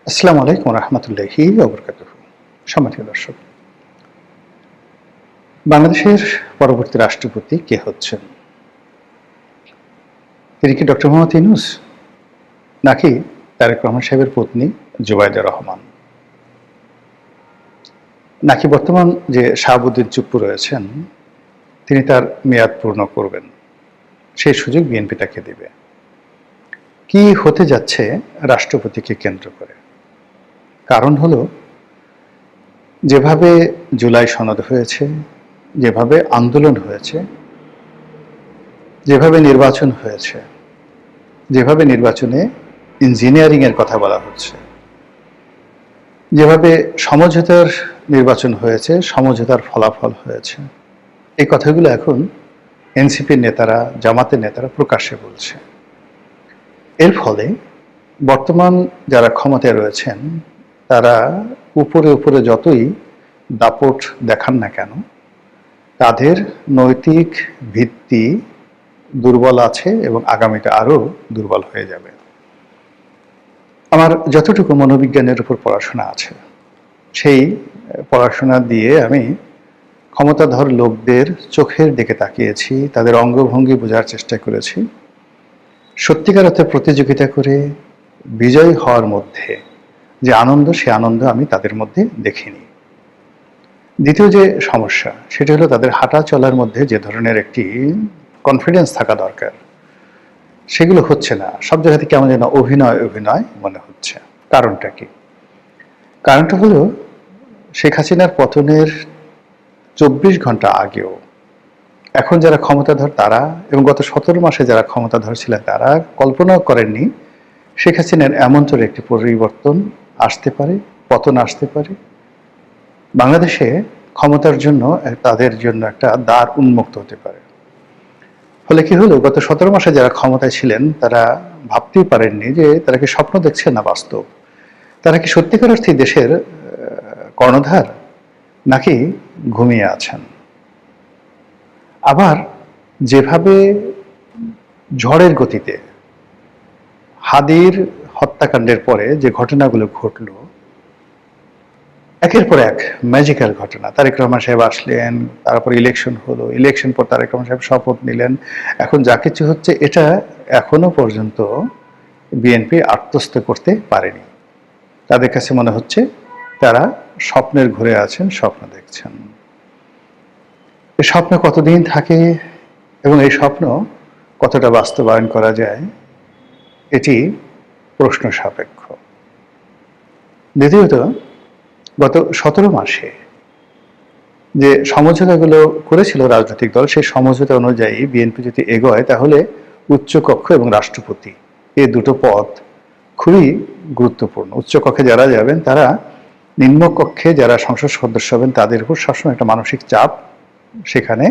আসসালামু আলাইকুম রহমতুল্লাহি ওবরকাতুহু। সম্মানিত দর্শক, বাংলাদেশের পরবর্তী রাষ্ট্রপতি কে হচ্ছেন? তিনি কি ডক্টর মোহাম্মদ ইউনূস, নাকি তারেক রহমান সাহেবের পত্নী জুবাইদা রহমান, নাকি বর্তমান যে শাহাবুদ্দিন চুপ্পু রয়েছেন তিনি তার মেয়াদ পূর্ণ করবেন, সেই সুযোগ বিএনপি তাকে দেবে? কি হতে যাচ্ছে রাষ্ট্রপতিকে কেন্দ্র করে? কারণ হলো, যেভাবে জুলাই সনদ হয়েছে, যেভাবে আন্দোলন হয়েছে, যেভাবে নির্বাচন হয়েছে, যেভাবে নির্বাচনে ইঞ্জিনিয়ারিং এর কথা বলা হচ্ছে, যেভাবে সমঝোতার নির্বাচন হয়েছে, সমঝোতার ফলাফল হয়েছে, এই কথাগুলো এখন এনসিপির নেতারা, জামাতের নেতারা প্রকাশ্যে বলছে। এর ফলে বর্তমান যারা ক্ষমতায় রয়েছেন তারা উপরে উপরে যতই দাপট দেখান না কেন, তাদের নৈতিক ভিত্তি দুর্বল আছে এবং আগামীতে আরো দুর্বল হয়ে যাবে। আমার যতটুকু মনোবিজ্ঞানের উপর পড়াশোনা আছে, সেই পড়াশোনা দিয়ে আমি ক্ষমতাধর লোকদের চোখের দিকে তাকিয়েছি, তাদের অঙ্গভঙ্গি বোঝার চেষ্টা করেছি। সত্যিকার অর্থে প্রতিযোগিতা করে বিজয়ী হওয়ার মধ্যে যে আনন্দ, সে আনন্দ আমি তাদের মধ্যে দেখিনি। দ্বিতীয় যে সমস্যা, সেটা হলো তাদের হাঁটা চলার মধ্যে যে ধরনের একটি কনফিডেন্স থাকা দরকার, সেগুলো হচ্ছে না। সব জায়গাতে কেমন যেন অভিনয় অভিনয় মনে হচ্ছে। কারণটা কি? কারণটা হলো, শেখ হাসিনার পতনের 24 ঘন্টা আগেও এখন যারা ক্ষমতাধর তারা এবং গত 17 মাসে যারা ক্ষমতাধর ছিলেন তারা কল্পনাও করেননি শেখ হাসিনার এমন চলে একটি পরিবর্তন আসতে পারে, পতন আসতে পারে। বাংলাদেশে ক্ষমতার জন্য তাদের জন্য একটা দ্বার উন্মুক্ত হতে পারে। ফলে কি হলো, গত 17 মাসে যারা ক্ষমতায় ছিলেন তারা ভাবতেই পারেননি যে তারা কি স্বপ্ন দেখছে না বাস্তব। তারা কি সত্যিকার অর্থে দেশের কর্ণধার, নাকি ঘুমিয়ে আছেন? আবার যেভাবে ঝড়ের গতিতে হাদির হত্যাকাণ্ডের পরে যে ঘটনাগুলো ঘটল, একের পর এক ম্যাজিক্যাল ঘটনা। তারেক রহমান সাহেব আসলেন, তারপর ইলেকশন হলো, ইলেকশন পর তারেক রহমান সাহেব শপথ নিলেন। এখন যা কিছু হচ্ছে, এটা এখনো পর্যন্ত বিএনপি আত্মস্থ করতে পারেনি। তাদের কাছে মনে হচ্ছে তারা স্বপ্নের ঘুরে আছেন, স্বপ্ন দেখছেন। এই স্বপ্ন কতদিন থাকে এবং এই স্বপ্ন কতটা বাস্তবায়ন করা যায়, এটি প্রশ্ন সাপেক্ষ। দ্বিতীয়ত, গত 17 মাসে যে সমঝোতাগুলো করেছিল রাজনৈতিক দল, সেই সমঝোতা অনুযায়ী বিএনপি যদি এগোয়, তাহলে উচ্চকক্ষ এবং রাষ্ট্রপতি, এই দুটো পদ খুবই গুরুত্বপূর্ণ। উচ্চকক্ষে যারা যাবেন তারা নিম্নকক্ষে যারা সংসদ সদস্য হবেন তাদের উপর সবসময় একটা মানসিক চাপ সেখানে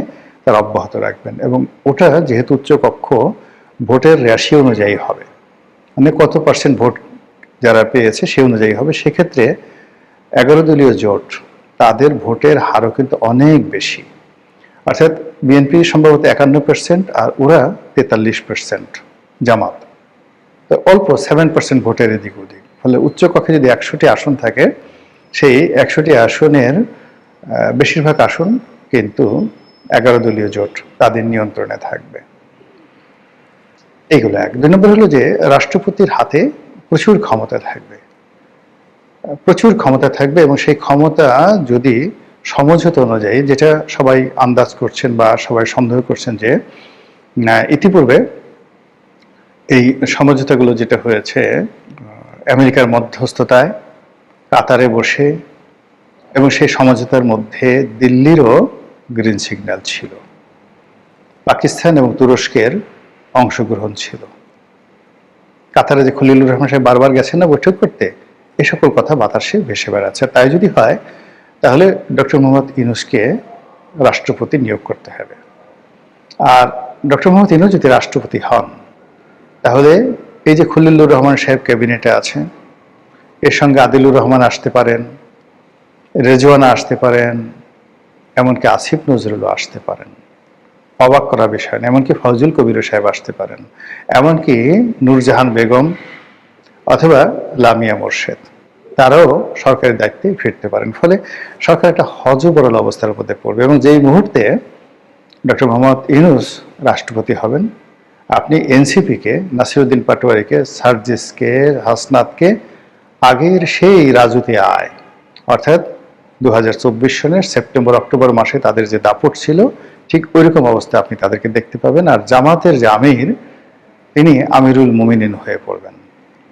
তারা অব্যাহত রাখবেন। এবং ওটা যেহেতু উচ্চকক্ষ, ভোটের রেশিও অনুযায়ী হবে, মানে কত পার্সেন্ট ভোট যারা পেয়েছে সে অনুযায়ী হবে। সেক্ষেত্রে 11 দলীয় জোট, তাদের ভোটের হারও কিন্তু অনেক বেশি। অর্থাৎ বিএনপি সম্ভবত 51% আর ওরা 43%, জামাত তো অল্প 7% ভোটের এদিক ওদিক। ফলে উচ্চকক্ষে যদি 100টি আসন থাকে, সেই 100টি আসনের বেশিরভাগ আসন কিন্তু 11 দলীয় জোট তাদের নিয়ন্ত্রণে থাকবে। এইগুলো এক। 2 নম্বর হলো যে রাষ্ট্রপতির হাতে প্রচুর ক্ষমতা থাকবে, প্রচুর ক্ষমতা থাকবে এবং সেই ক্ষমতা যদি সমঝোতা অনুযায়ী, যেটা সবাই আন্দাজ করছেন বা সবাই সন্দেহ করছেন যে ইতিপূর্বে এই সমঝোতাগুলো যেটা হয়েছে আমেরিকার মধ্যস্থতায়, কাতারে বসে, এবং সেই সমঝোতার মধ্যে দিল্লিরও গ্রিন সিগন্যাল ছিল, পাকিস্তান এবং তুরস্কের অংশগ্রহণ ছিল। কাতারে যে খলিলুর রহমান সাহেব বারবার গেছেন না বৈঠক করতে, এ সকল কথা বাতাসে ভেসে বেড়াচ্ছে। তাই যদি হয়, তাহলে ডক্টর মোহাম্মদ ইউনূসকে রাষ্ট্রপতি নিয়োগ করতে হবে। আর ডক্টর মোহাম্মদ ইউনূস যদি রাষ্ট্রপতি হন, তাহলে এই যে খলিলুর রহমান সাহেব ক্যাবিনেটে আছে, এর সঙ্গে আদিলুর রহমান আসতে পারেন, রেজওয়ানা আসতে পারেন, এমনকি আসিফ নজরুলও আসতে পারেন। অবাক করা বিষয় না। এমনকি ফজলুল কবির সাহেব আসতে পারেন, এমনকি নূরজাহান বেগম অথবা লামিয়া মোর্শেদ। তারাও সরকারি দায়িত্বে ফিরতে পারেন। ফলে সরকার একটা হযবরল অবস্থার মধ্যে পড়বে এবং যেই মুহূর্তে ডক্টর মোহাম্মদ ইউনূস রাষ্ট্রপতি হবেন, আপনি এনসিপিকে, নাসিরউদ্দিন পাটোয়ারিকে, সার্জিসকে, হাসনাতকে আগের সেই রাজুতি আয়, অর্থাৎ 2024 সনের সেপ্টেম্বর অক্টোবর মাসে তাদের যে দাপট ছিল, ঠিক ওইরকম অবস্থা আপনি তাদেরকে দেখতে পাবেন। আর জামাতের যে আমির, তিনি আমিরুল মুমিনিন হয়ে পড়বেন।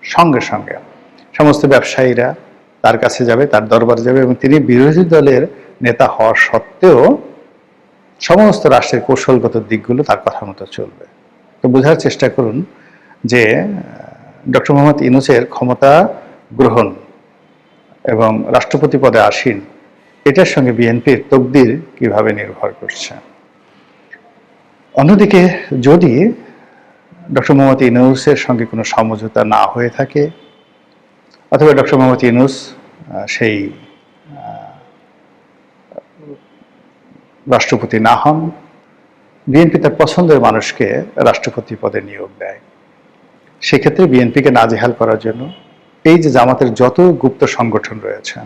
সঙ্গে সঙ্গে সমস্ত ব্যবসায়ীরা তার কাছে যাবে, তার দরবারে যাবে এবং তিনি বিরোধী দলের নেতা হওয়ার সত্ত্বেও সমস্ত রাষ্ট্রের কৌশলগত দিকগুলো তার কথা মতো চলবে। তো বোঝার চেষ্টা করুন যে ডক্টর মোহাম্মদ ইউনূসের ক্ষমতা গ্রহণ এবং রাষ্ট্রপতি পদে আসীন, এটার সঙ্গে বিএনপির তকদির কিভাবে নির্ভর করছে। অন্যদিকে যদি ডক্টর মোহাম্মদ ইউনূসের সঙ্গে কোনো সমঝোতা না হয়ে থাকে, অথবা ডক্টর মোহাম্মদ ইউনূস সেই রাষ্ট্রপতি না হন, বিএনপি তার পছন্দের মানুষকে রাষ্ট্রপতি পদে নিয়োগ দেয়, সেক্ষেত্রে বিএনপিকে নাজেহাল করার জন্য এই যে জামাতের যত গুপ্ত সংগঠন রয়েছে,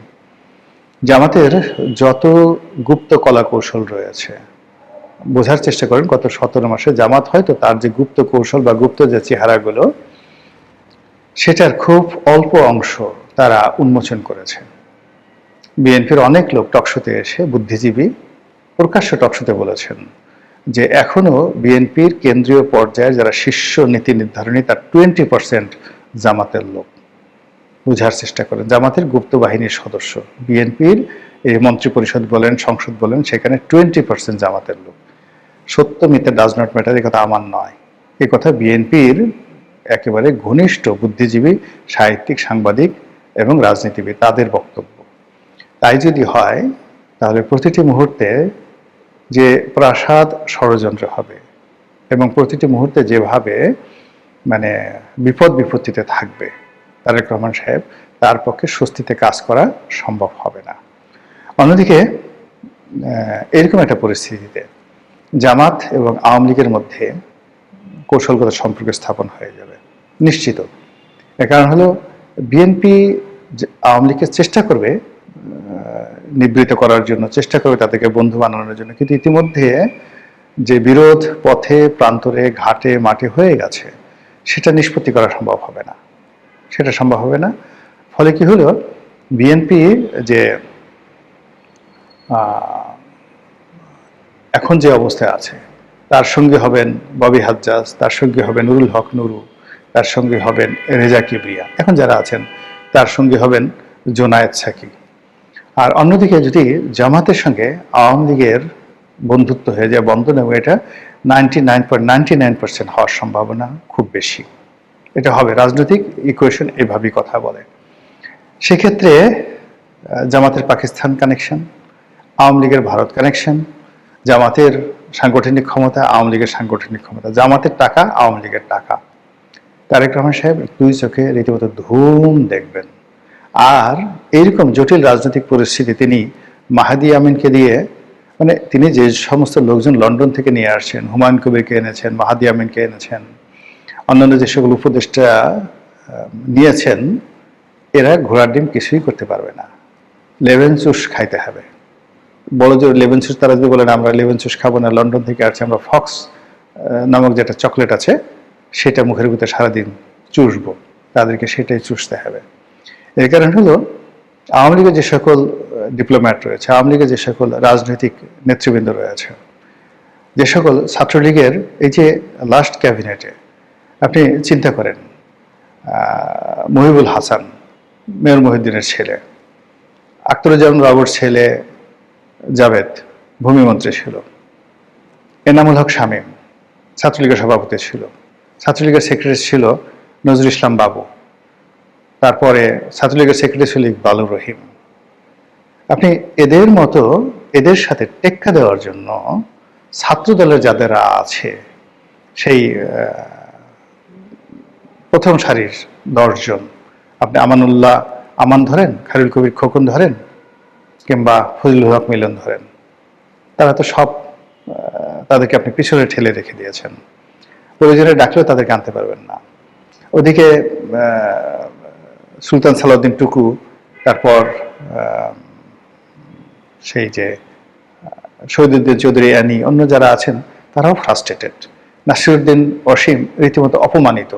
জামাতের যত গুপ্ত কলা কৌশল রয়েছে, বোঝার চেষ্টা করেন গত 17 মাসে জামাত হয়তো তার যে গুপ্ত কৌশল বা গুপ্ত যে চেহারাগুলো, সেটার খুব অল্প অংশ তারা উন্মোচন করেছে। বিএনপির অনেক লোক টকশোতে এসে, বুদ্ধিজীবী প্রকাশ্য টকশোতে বলেছেন যে এখনো বিএনপির কেন্দ্রীয় পর্যায়ে যারা শীর্ষ নীতি নির্ধারণী, তার 20% জামাতের লোক। বোঝার চেষ্টা করেন, জামাতের গুপ্ত বাহিনীর সদস্য, বিএনপির এই মন্ত্রী পরিষদ বলেন, সংসদ বলেন, সেখানে 20% জামাতের লোক। সত্য মিথ্যা ডাজ নট ম্যাটার, এ কথা আমার নয়, এ কথা বিএনপির একেবারে ঘনিষ্ঠ বুদ্ধিজীবী, সাহিত্যিক, সাংবাদিক এবং রাজনীতিবিদ, তাদের বক্তব্য। তাই যদি হয়, তাহলে প্রতিটি মুহূর্তে যে প্রাসাদ ষড়যন্ত্র হবে এবং প্রতিটি মুহূর্তে যেভাবে মানে বিপদ বিপত্তিতে থাকবে তারেক রহমান সাহেব, তার পক্ষে স্বস্তিতে কাজ করা সম্ভব হবে না। অন্যদিকে এরকম একটা পরিস্থিতিতে জামাত এবং আওয়ামী লীগের মধ্যে কৌশলগত সম্পর্ক স্থাপন হয়ে যাবে নিশ্চিত। এর কারণ হলো বিএনপি আওয়ামী লীগকে চেষ্টা করবে নিবৃত করার জন্য, চেষ্টা করবে তাদেরকে বন্ধু বানানোর জন্য, কিন্তু ইতিমধ্যে যে বিরোধ পথে, প্রান্তরে, ঘাটে, মাঠে হয়ে গেছে, সেটা নিষ্পত্তি করা সম্ভব হবে না, সেটা সম্ভব হবে না। ফলে কি হলো, বিএনপি যে এখন যে অবস্থায় আছে, তার সঙ্গে হবেন ববি হাজ্জাজ, তার সঙ্গে হবেন নুরুল হক নুরু, তার সঙ্গে হবেন রেজা কিবরিয়া, এখন যারা আছেন তার সঙ্গে হবেন জোনায়েদ সাকি। আর অন্যদিকে যদি জামাতের সঙ্গে আওয়ামী লীগের বন্ধুত্ব হয়ে যায়, বন্ধন, এবং এটা 99.99% হওয়ার সম্ভাবনা খুব বেশি, এটা হবে। রাজনৈতিক ইকুয়েশন এভাবেই কথা বলে। সেক্ষেত্রে জামাতের পাকিস্তান কানেকশন, আওয়ামী লীগের ভারত কানেকশন, জামাতের সাংগঠনিক ক্ষমতা, আওয়ামী লীগের সাংগঠনিক ক্ষমতা, জামাতের টাকা, আওয়ামী লীগের টাকা, তারেক রহমান সাহেব দুই চোখে রীতিমতো ধুম দেখবেন। আর এইরকম জটিল রাজনৈতিক পরিস্থিতি তিনি মাহাদি আমিনকে দিয়ে, মানে তিনি যে সমস্ত লোকজন লন্ডন থেকে নিয়ে আসছেন, হুমায়ুন কবিরকে এনেছেন, মাহাদি আমিনকে এনেছেন, অন্যান্য যে সকল উপদেষ্টা নিয়েছেন, এরা ঘোড়ার ডিম কিছুই করতে পারবে না, লেমন জুস খাইতে হবে। বড় জোর লেমন জুস, তারা যদি বলেন আমরা লেমন জুস খাবো না, লন্ডন থেকে আসছে, আমরা ফক্স নামক যেটা চকলেট আছে সেটা মুখের ভিতরে সারাদিন চুষবো, তাদেরকে সেটাই চুষতে হবে। এর কারণ হলো আওয়ামী লীগের যে সকল ডিপ্লোম্যাট রয়েছে, আওয়ামী লীগের যে সকল রাজনৈতিক নেতৃবৃন্দ রয়েছে, যে সকল ছাত্রলীগের এই যে লাস্ট ক্যাবিনেটে, আপনি চিন্তা করেন মহিবুল হাসান, মেয়র মহিউদ্দিনের ছেলে, আখতারুজ্জামান বাবুর ছেলে জাভেদ ভূমিমন্ত্রী ছিল, এনামুল হক শামীম ছাত্রলীগের সভাপতি ছিল, ছাত্রলীগের সেক্রেটারি ছিল নজরুল ইসলাম বাবু, তারপরে ছাত্রলীগের সেক্রেটারি ছিল ইকবালুর রহিম। আপনি এদের মতো, এদের সাথে টেক্কা দেওয়ার জন্য ছাত্র দলের যাদেরা আছে, সেই প্রথম সারির 10 জন, আপনি আমানুল্লাহ আমান ধরেন, খালিল কবির খোকন ধরেন, কিংবা ফজলুল হক মিলন ধরেন, তারা তো সব তাদেরকে আপনি পিছনে ঠেলে রেখে দিয়েছেন, প্রয়োজনে ডাকলেও তাদেরকে আনতে পারবেন না। ওদিকে সুলতান সালাউদ্দিন টুকু তারপর সেই যে শহীদুদ্দিন চৌধুরী অ্যানি, অন্য যারা আছেন তারাও ফ্রাস্ট্রেটেড। নাসিরুদ্দিন অসীম রীতিমতো অপমানিত,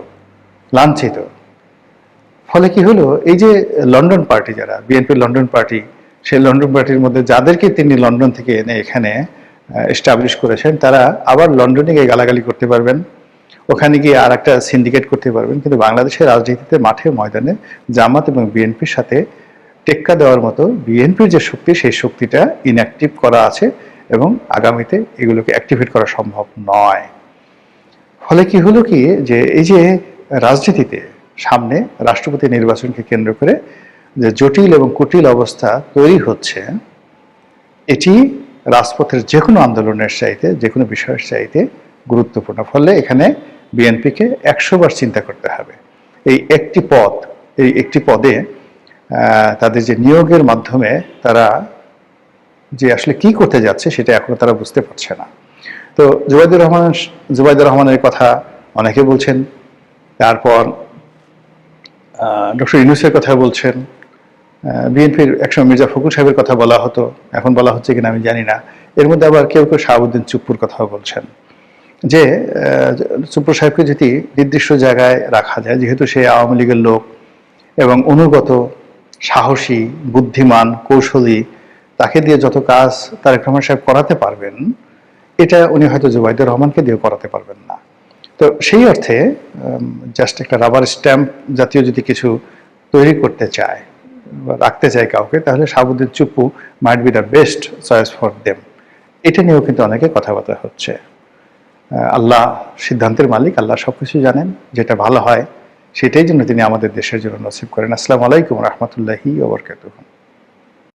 লাঞ্ছিত। ফলে কি হলো, এই যে লন্ডন পার্টি, যারা বিএনপির লন্ডন পার্টি, সেই লন্ডন পার্টির মধ্যে যাদেরকে তিনি লন্ডন থেকে এনে এখানে এস্টাবলিশ করেছেন, তারা আবার লন্ডনে গিয়ে গালাগালি করতে পারবেন, ওখানে গিয়ে আর একটা সিন্ডিকেট করতে পারবেন। কিন্তু বাংলাদেশের রাজনীতিতে মাঠে ময়দানে জামাত এবং বিএনপির সাথে টেক্কা দেওয়ার মতো বিএনপির যে শক্তি, সেই শক্তিটা ইনঅ্যাক্টিভ করা আছে এবং আগামীতে এগুলোকে অ্যাক্টিভেট করা সম্ভব নয়। ফলে কি হলো কি, যে এই যে রাজনীতিতে সামনে রাষ্ট্রপতি নির্বাচনকে কেন্দ্র করে যে জটিল এবং কুটিল অবস্থা তৈরি হচ্ছে, এটি রাজপথের যে কোনো আন্দোলনের চাইতে, যে কোনো বিষয়ের চাইতে গুরুত্বপূর্ণ। ফলে এখানে বিএনপিকে 100 বার চিন্তা করতে হবে। এই একটি পদে তাদের যে নিয়োগের মাধ্যমে তারা যে আসলে কি করতে যাচ্ছে সেটা এখনো তারা বুঝতে পারছে না। তো জুবাইদুর রহমানের কথা অনেকে বলছেন, তারপর ডক্টর ইউনূসের কথা বলছেন, বিএনপির একসময় মির্জা ফখরুল সাহেবের কথা বলা হতো, এখন বলা হচ্ছে কিনা আমি জানি না। এর মধ্যে আবার কেউ কেউ শাহাবুদ্দিন চুপ্পুর কথাও বলছেন যে চুপ্পু সাহেবকে যদি নির্দিষ্ট জায়গায় রাখা যায়, যেহেতু সে আওয়ামী লীগের লোক এবং অনুগত, সাহসী, বুদ্ধিমান, কৌশলী, তাকে দিয়ে যত কাজ তারেক রহমান সাহেব করাতে পারবেন, এটা উনি হয়তো জুবাইদুর রহমানকে দিয়ে করাতে পারবেন না। তো সেই অর্থে জাস্ট একটা রাবার স্ট্যাম্প জাতীয় যদি কিছু তৈরি করতে চায় বা রাখতে চায় কাউকে, তাহলে Shahabuddin Chuppu might be the best choice for them. এটা নিয়েও কিন্তু অনেকে কথাবার্তা হচ্ছে। আল্লাহ সিদ্ধান্তের মালিক, আল্লাহ সবকিছু জানেন, যেটা ভালো হয় সেটাই যেন তিনি আমাদের দেশের জন্য নসিব করেন। আসসালামু আলাইকুম রহমতুল্লাহি ওয়া বারাকাতুহু।